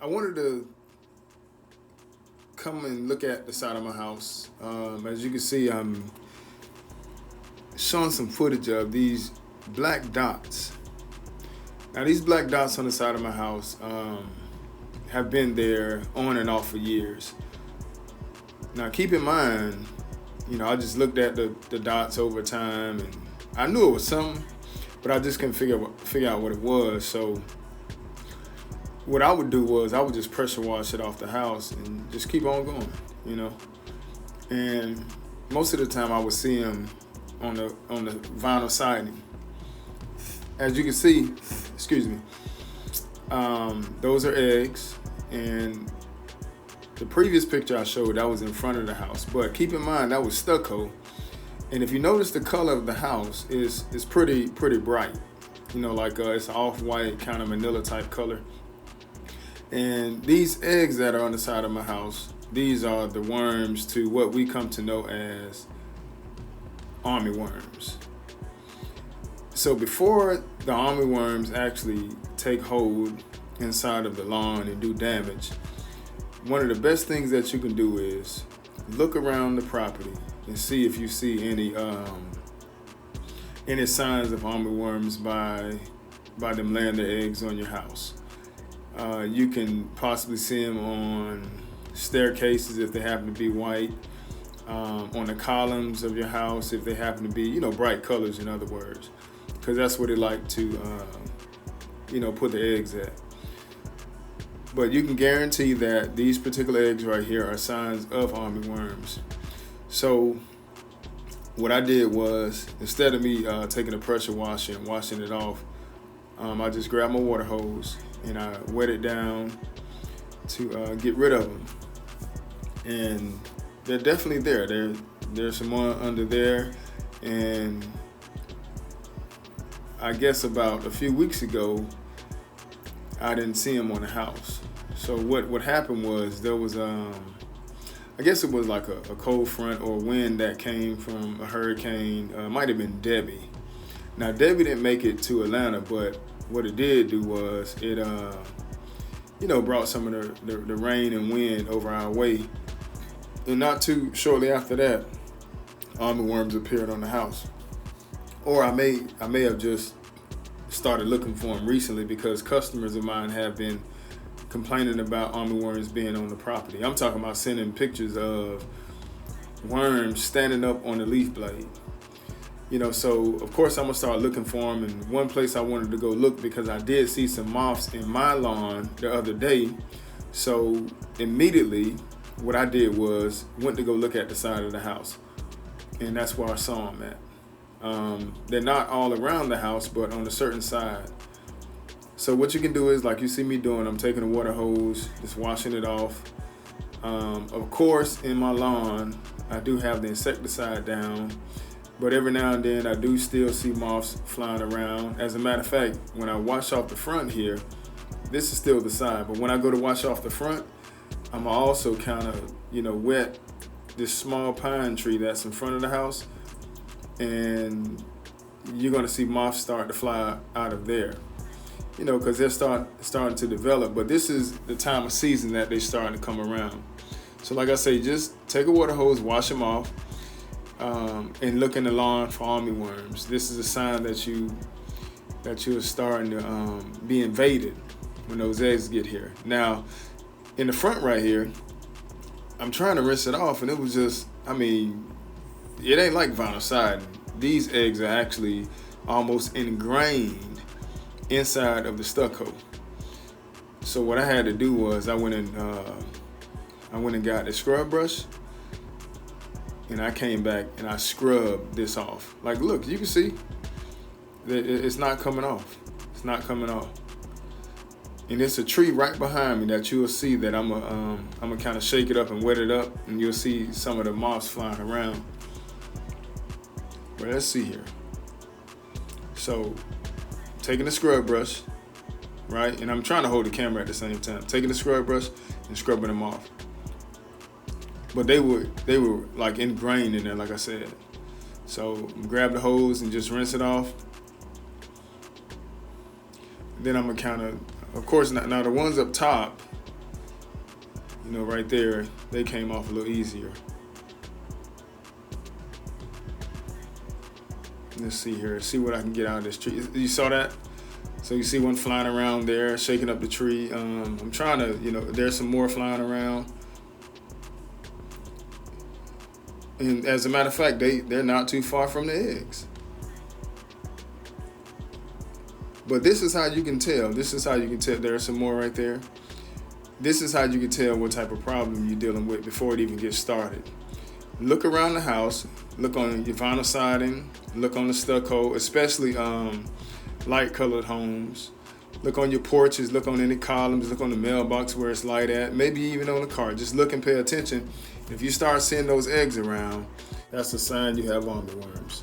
I wanted to come and look at the side of my house. As you can see, I'm showing some footage of these black dots. Now, these black dots on the side of my house have been there on and off for years. Now, keep in mind, I just looked at the dots over time, and I knew it was something, but I just couldn't figure out what it was. So, what I would do was I would just pressure wash it off the house and just keep on going. And most of the time, I would see them on the vinyl siding. As you can see, excuse me, those are eggs, and the previous picture I showed, that was in front of the house. But keep in mind, that was stucco. And if you notice, the color of the house is pretty bright. It's off-white, kind of manila type color. And these eggs that are on the side of my house, these are the worms to what we come to know as army worms. So before the army worms actually take hold inside of the lawn and do damage, one of the best things that you can do is look around the property and see if you see any signs of army worms by them laying their eggs on your house. You can possibly see them on staircases if they happen to be white, on the columns of your house if they happen to be, bright colors, in other words, because that's where they like to, put the eggs at. But you can guarantee that these particular eggs right here are signs of army worms. So what I did was, instead of me taking a pressure washer and washing it off, I just grabbed my water hose and I wet it down to get rid of them. And they're definitely there. There's some more under there. And I guess about a few weeks ago, I didn't see them on the house. So what happened was there was, I guess it was like a cold front or wind that came from a hurricane. Might have been Debbie. Now, Debbie didn't make it to Atlanta, but what it did do was it, brought some of the rain and wind over our way. And not too shortly after that, army worms appeared on the house. Or I may have just started looking for them recently because customers of mine have been complaining about army worms being on the property. I'm talking about sending pictures of worms standing up on the leaf blade. So of course I'm gonna start looking for them. And one place I wanted to go look because I did see some moths in my lawn the other day. So immediately what I did was went to go look at the side of the house, and that's where I saw them at. They're not all around the house, but on a certain side. So what you can do is, like you see me doing, I'm taking a water hose, just washing it off. Of course, in my lawn, I do have the insecticide down, but every now and then I do still see moths flying around. As a matter of fact, when I wash off the front here, this is still the side, but when I go to wash off the front, I'm also kind of, wet this small pine tree that's in front of the house, and you're gonna see moths start to fly out of there, because they're starting to develop. But this is the time of season that they starting to come around. So like I say, just take a water hose, wash them off, and look in the lawn for army worms. This is a sign that you're starting to be invaded when those eggs get here. Now, in the front right here, I'm trying to rinse it off, and it was just, it ain't like vinyl siding. These eggs are actually almost ingrained inside of the stucco. So what I had to do was I went and got a scrub brush, and I came back and I scrubbed this off. Like, look, you can see that it's not coming off. It's not coming off. And it's a tree right behind me that you'll see that I'm gonna kind of shake it up and wet it up, and you'll see some of the moths flying around. But let's see here. So, taking the scrub brush, right? And I'm trying to hold the camera at the same time. Taking the scrub brush and scrubbing them off. But they were like ingrained in there, like I said. So grab the hose and just rinse it off. Then I'm gonna kind of course, now the ones up top, You know, right there, they came off a little easier. Let's see here. See what I can get out of this tree. You saw that? So you see one flying around there, shaking up the tree. I'm trying to, there's some more flying around. And as a matter of fact, they're not too far from the eggs. But this is how you can tell. There's some more right there. This is how you can tell what type of problem you're dealing with before it even gets started. Look around the house. Look on your vinyl siding. Look on the stucco, especially light colored homes. Look on your porches. Look on any columns. Look on the mailbox where it's light at. Maybe even on the car. Just look and pay attention. If you start seeing those eggs around, that's a sign you have armyworms.